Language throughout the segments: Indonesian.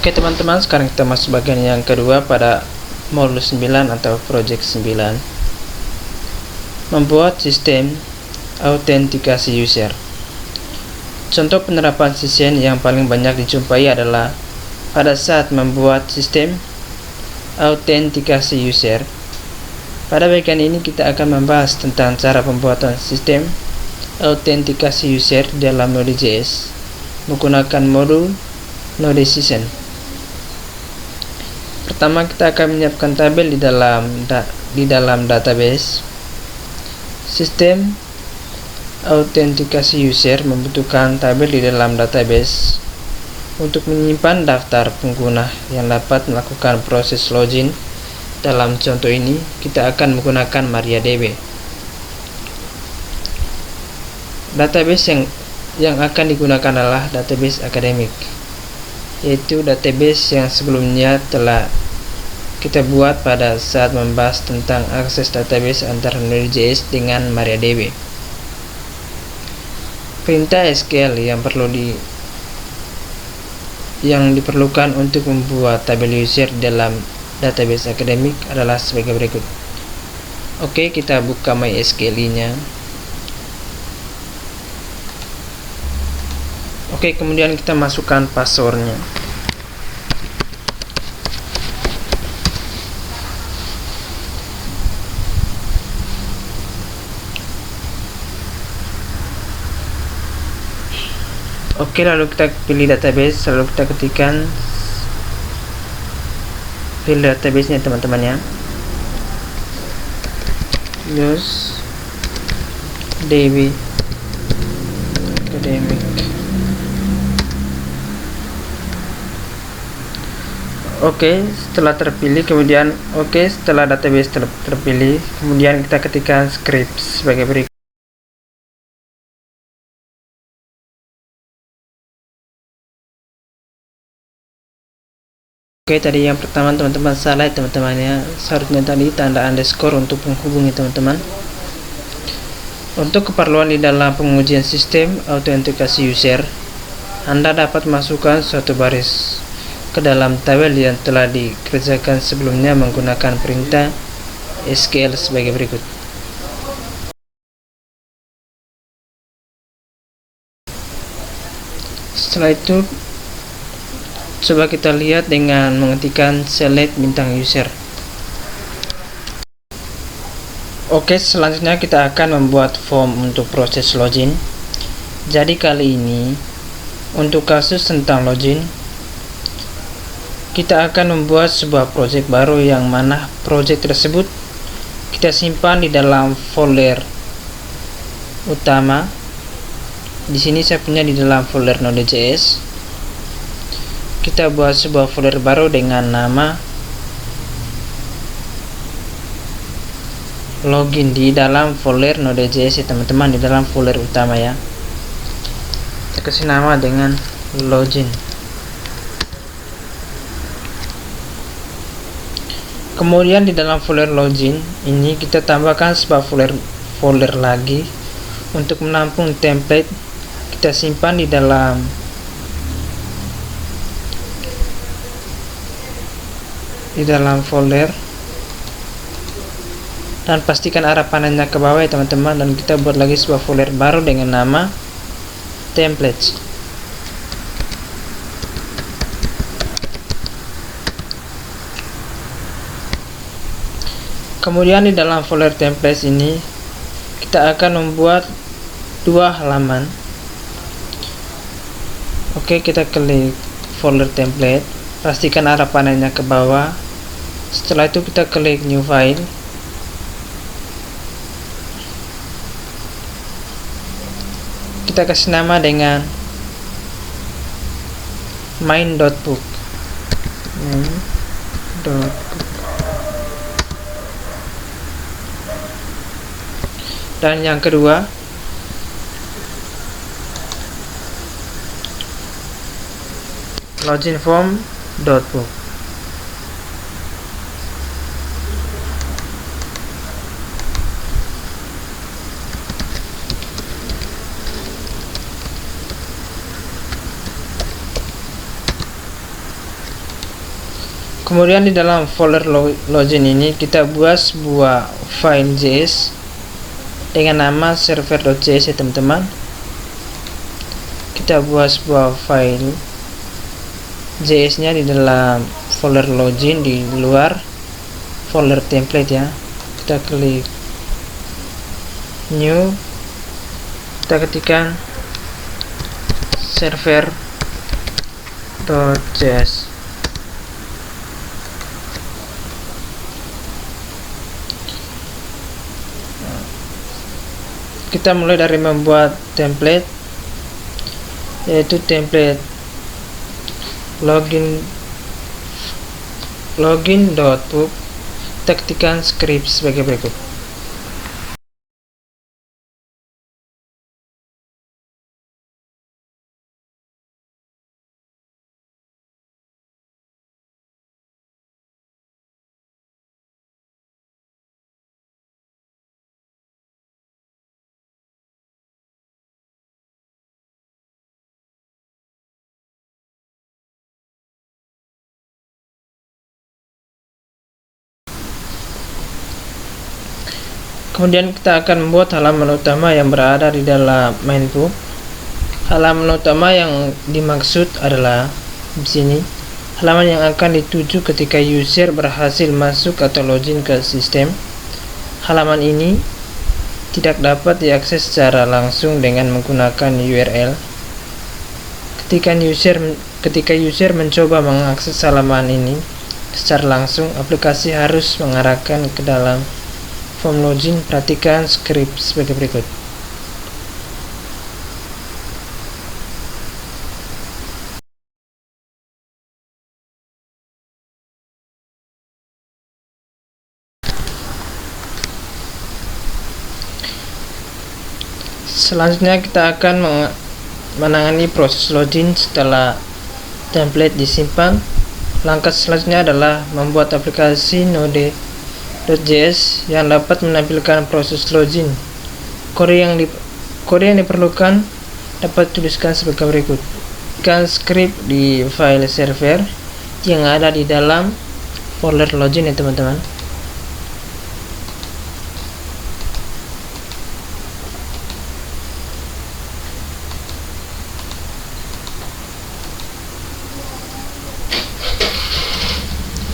Oke teman-teman, sekarang kita masuk bagian yang kedua pada modul 9 atau project 9, membuat sistem autentikasi user. Contoh penerapan sistem yang paling banyak dijumpai adalah pada saat membuat sistem autentikasi user. Pada bagian ini kita akan membahas tentang cara pembuatan sistem autentikasi user dalam Node.js menggunakan modul Node Session. Pertama, kita akan menyiapkan tabel di dalam database. Sistem autentikasi user membutuhkan tabel di dalam database untuk menyimpan daftar pengguna yang dapat melakukan proses login. Dalam contoh ini, kita akan menggunakan MariaDB. Database yang akan digunakan adalah database akademik, yaitu database yang sebelumnya telah kita buat pada saat membahas tentang akses database antara Node.js dengan MariaDB. Perintah SQL yang diperlukan untuk membuat tabel user dalam database akademik adalah sebagai berikut. Oke, kita buka MySQL-nya. Oke, kemudian kita masukkan passwordnya. Oke, lalu kita pilih database, lalu kita ketikkan pilih database-nya teman-teman ya. Use DB academic. Oke, setelah terpilih setelah database terpilih, kemudian kita ketikkan script sebagai berikut. Oke, tadi yang pertama teman-teman salah teman-teman ya, seharusnya tadi tanda underscore untuk menghubungi teman-teman. Untuk keperluan di dalam pengujian sistem autentikasi user, Anda dapat masukkan suatu baris ke dalam tabel yang telah dikerjakan sebelumnya menggunakan perintah SQL sebagai berikut. Setelah itu, coba kita lihat dengan mengetikkan select bintang user. Oke, selanjutnya kita akan membuat form untuk proses login. Jadi kali ini untuk kasus tentang login, kita akan membuat sebuah project baru yang mana project tersebut kita simpan di dalam folder utama. Di sini saya punya di dalam folder Node.js. Kita buat sebuah folder baru dengan nama login di dalam folder Node.js ya teman-teman, di dalam folder utama ya. Kita kasih nama dengan login. Kemudian di dalam folder login ini kita tambahkan sebuah folder lagi untuk menampung template. Kita simpan di dalam folder dan pastikan arah panahnya ke bawah ya teman-teman, dan kita buat lagi sebuah folder baru dengan nama templates. Kemudian di dalam folder templates ini kita akan membuat dua halaman. Oke, kita klik folder template, pastikan arah panahnya ke bawah. Setelah itu kita klik new file. Kita kasih nama dengan main.book. Dan yang kedua, login form.book. Kemudian di dalam folder login ini kita buat sebuah file JS dengan nama server.js ya teman-teman. Kita buat sebuah file JS nya di dalam folder login di luar folder template ya. Kita klik new, kita ketikkan server.js. Kita mulai dari membuat template, yaitu template login.pub. Kita ketikkan script sebagai berikut. Kemudian kita akan membuat halaman utama yang berada di dalam main pub. Halaman utama yang dimaksud adalah di sini halaman yang akan dituju ketika user berhasil masuk atau login ke sistem. Halaman ini tidak dapat diakses secara langsung dengan menggunakan URL. Ketika user mencoba mengakses halaman ini secara langsung, aplikasi harus mengarahkan ke dalam form login. Perhatikan script sebagai berikut. Selanjutnya kita akan menangani proses login setelah template disimpan. Langkah selanjutnya adalah membuat aplikasi Node.js yang dapat menampilkan proses login. Kode yang diperlukan dapat tuliskan sebagai berikut. Tuliskan script di file server yang ada di dalam folder login ya teman-teman.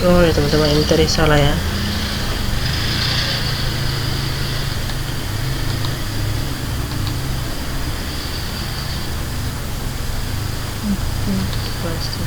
Oh ya teman-teman, ini tadi salah ya. Pasti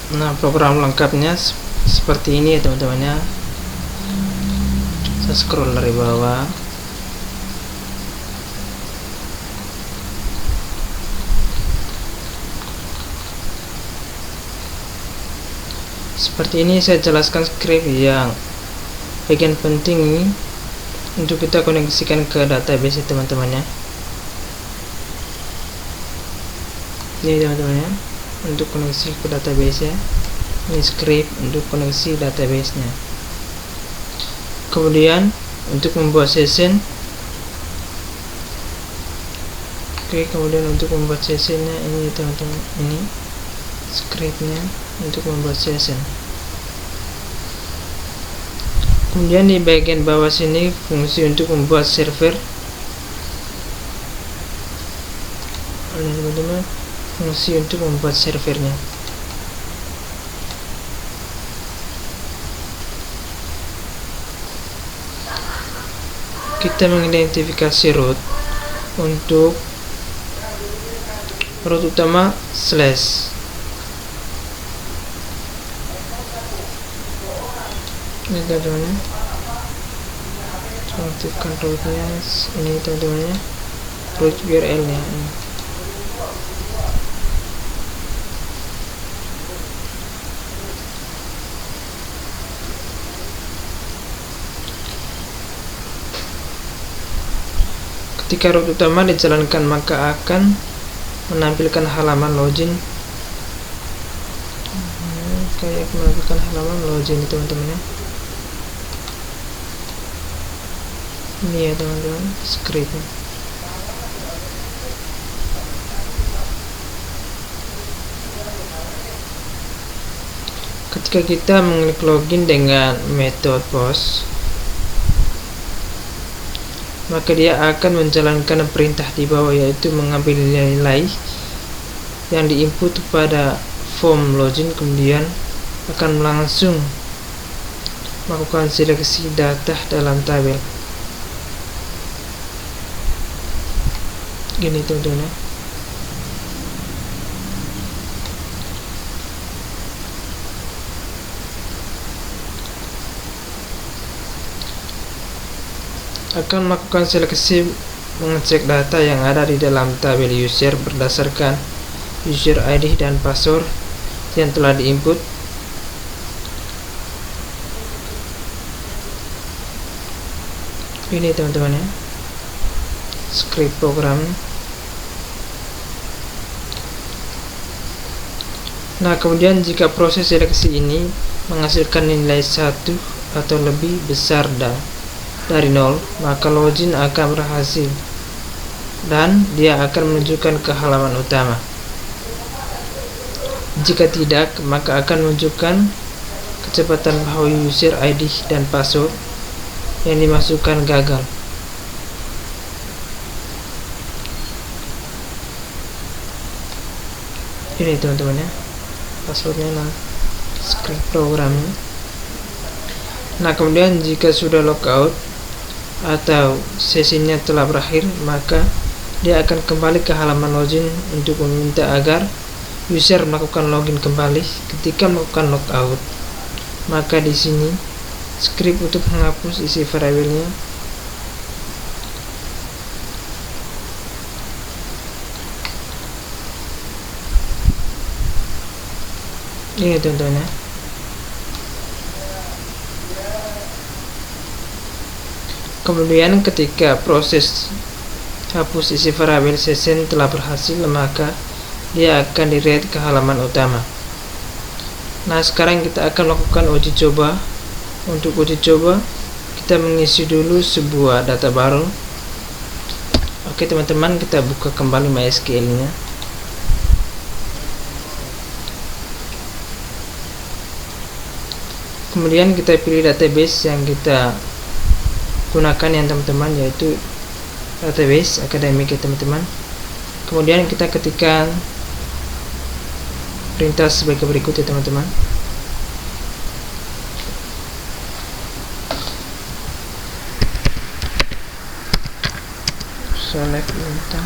Nah, program lengkapnya seperti ini ya teman-teman ya. Saya scroll dari bawah. Seperti ini saya jelaskan script yang bagian penting ini untuk kita koneksikan ke database teman-teman ya. Ini teman-teman ya, untuk koneksi ke database ya. Ini script untuk koneksi database nya. Kemudian untuk membuat session, kemudian untuk membuat sessionnya ini teman-teman, ini scriptnya untuk membuat session. Kemudian di bagian bawah sini fungsi untuk membuat server. Ini teman-teman, fungsi untuk membuat servernya. Kita mengidentifikasi root untuk root utama slash. Ini teman-teman, aktifkan rootnya. Ini teman-teman, root URL nya. Ketika root utama dijalankan, maka akan menampilkan halaman login. Kayak menampilkan halaman login teman-teman ya. Ini ya teman-teman, scriptnya. Ketika kita mengklik login dengan metode post, maka dia akan menjalankan perintah di bawah, yaitu mengambil nilai yang diinput pada form login, kemudian akan langsung melakukan seleksi data dalam tabel. Gini teman-teman ya. Akan melakukan seleksi, mengecek data yang ada di dalam tabel user berdasarkan user ID dan password yang telah diinput. Ini teman-teman ya, script program. Nah, kemudian jika proses seleksi ini menghasilkan nilai 1 atau lebih besar dari 0, maka login akan berhasil dan dia akan menunjukkan ke halaman utama. Jika tidak, maka akan menunjukkan kecepatan bahwa user ID dan password yang dimasukkan gagal. Ini teman-teman ya, passwordnya. Nah, script programnya. Nah, kemudian jika sudah logout atau sesinya telah berakhir, maka dia akan kembali ke halaman login untuk meminta agar user melakukan login kembali. Ketika melakukan logout, maka di sini script untuk menghapus isi variabelnya. Ini teman-teman ya. Kemudian ketika proses hapus isi variabel session telah berhasil, maka dia akan direct ke halaman utama. Nah, sekarang kita akan melakukan uji coba. Untuk uji coba, kita mengisi dulu sebuah data baru. Oke teman-teman, kita buka kembali MySQL nya. Kemudian kita pilih database yang kita gunakan ya teman-teman, yaitu database akademik ya teman-teman. Kemudian kita ketikkan perintah sebagai berikut ya teman-teman. Select perintah.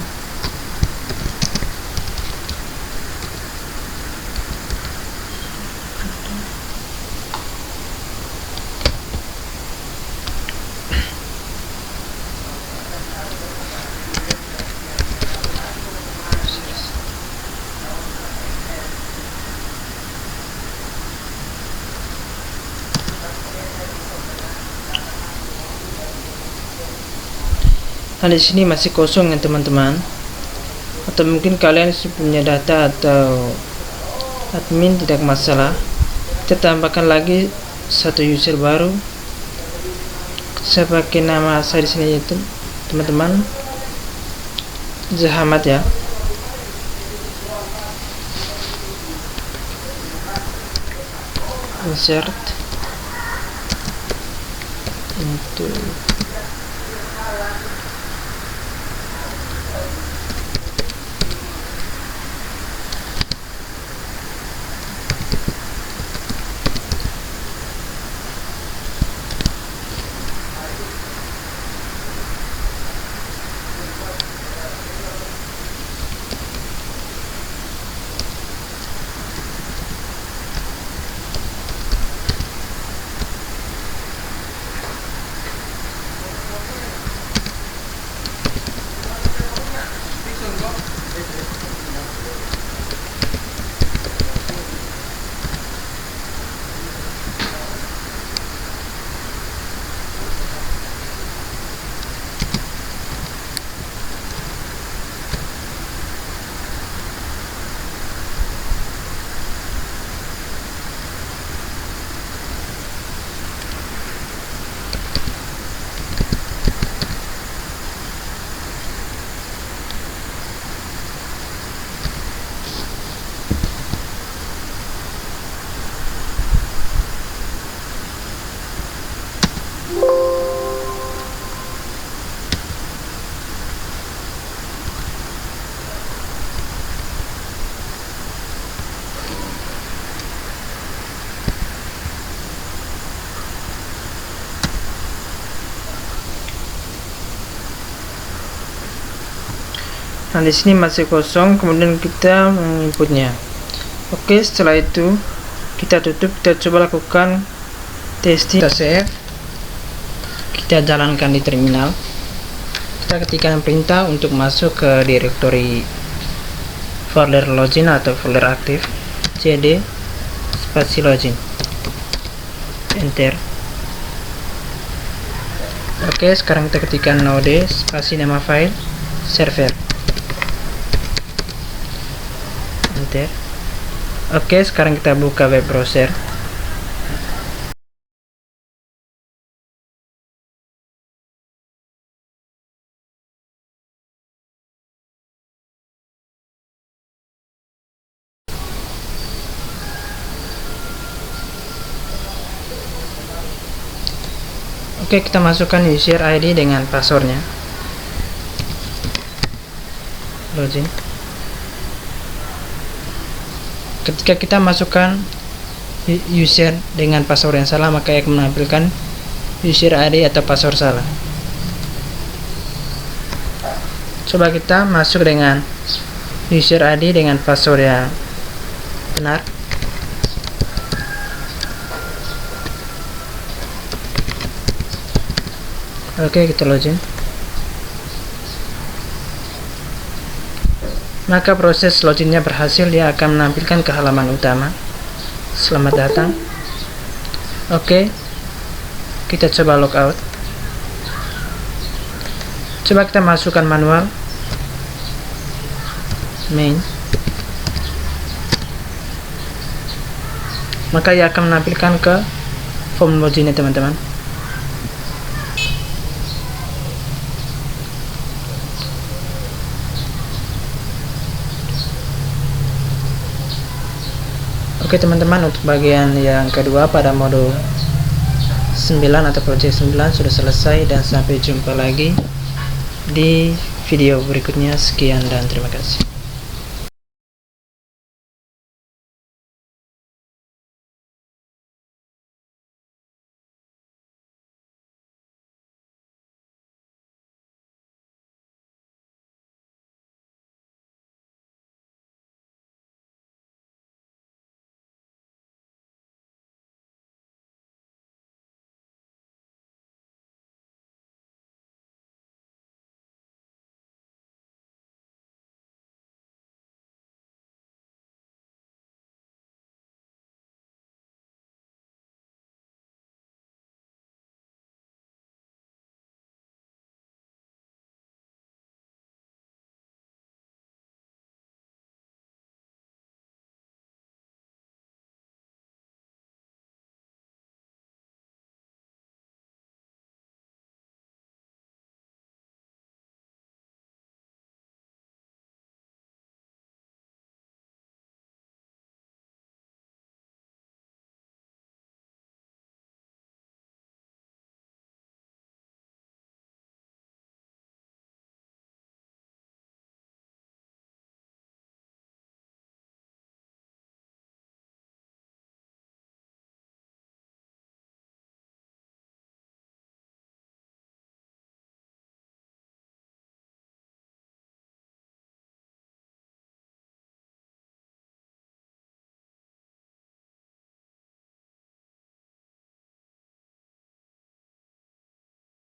Nah, di sini masih kosong ya teman-teman, atau mungkin kalian punya data atau admin, tidak masalah. Kita tambahkan lagi satu user baru. Saya pakai nama saya di sini yaitu teman-teman Zahamat ya. Insert into Nah, di sini masih kosong, kemudian kita menginputnya. Oke, setelah itu kita tutup, kita coba lakukan testing. Kita save, kita jalankan di terminal. Kita ketikkan perintah untuk masuk ke directory folder login atau folder aktif, cd spasi login, enter. Oke, sekarang kita ketikkan node spasi nama file server, enter. Oke, sekarang kita buka web browser. Oke, kita masukkan user ID dengan passwordnya, login. Ketika kita masukkan user dengan password yang salah, maka akan menampilkan user ID atau password salah. Coba kita masuk dengan user ID dengan password yang benar. Oke, kita login. Maka proses loginnya berhasil, dia akan menampilkan ke halaman utama. Selamat datang. Oke, kita coba logout. Coba kita masukkan manual main, maka ia akan menampilkan ke form loginnya teman-teman. Oke teman-teman, untuk bagian yang kedua pada modul 9 atau project 9 sudah selesai, dan sampai jumpa lagi di video berikutnya. Sekian dan terima kasih.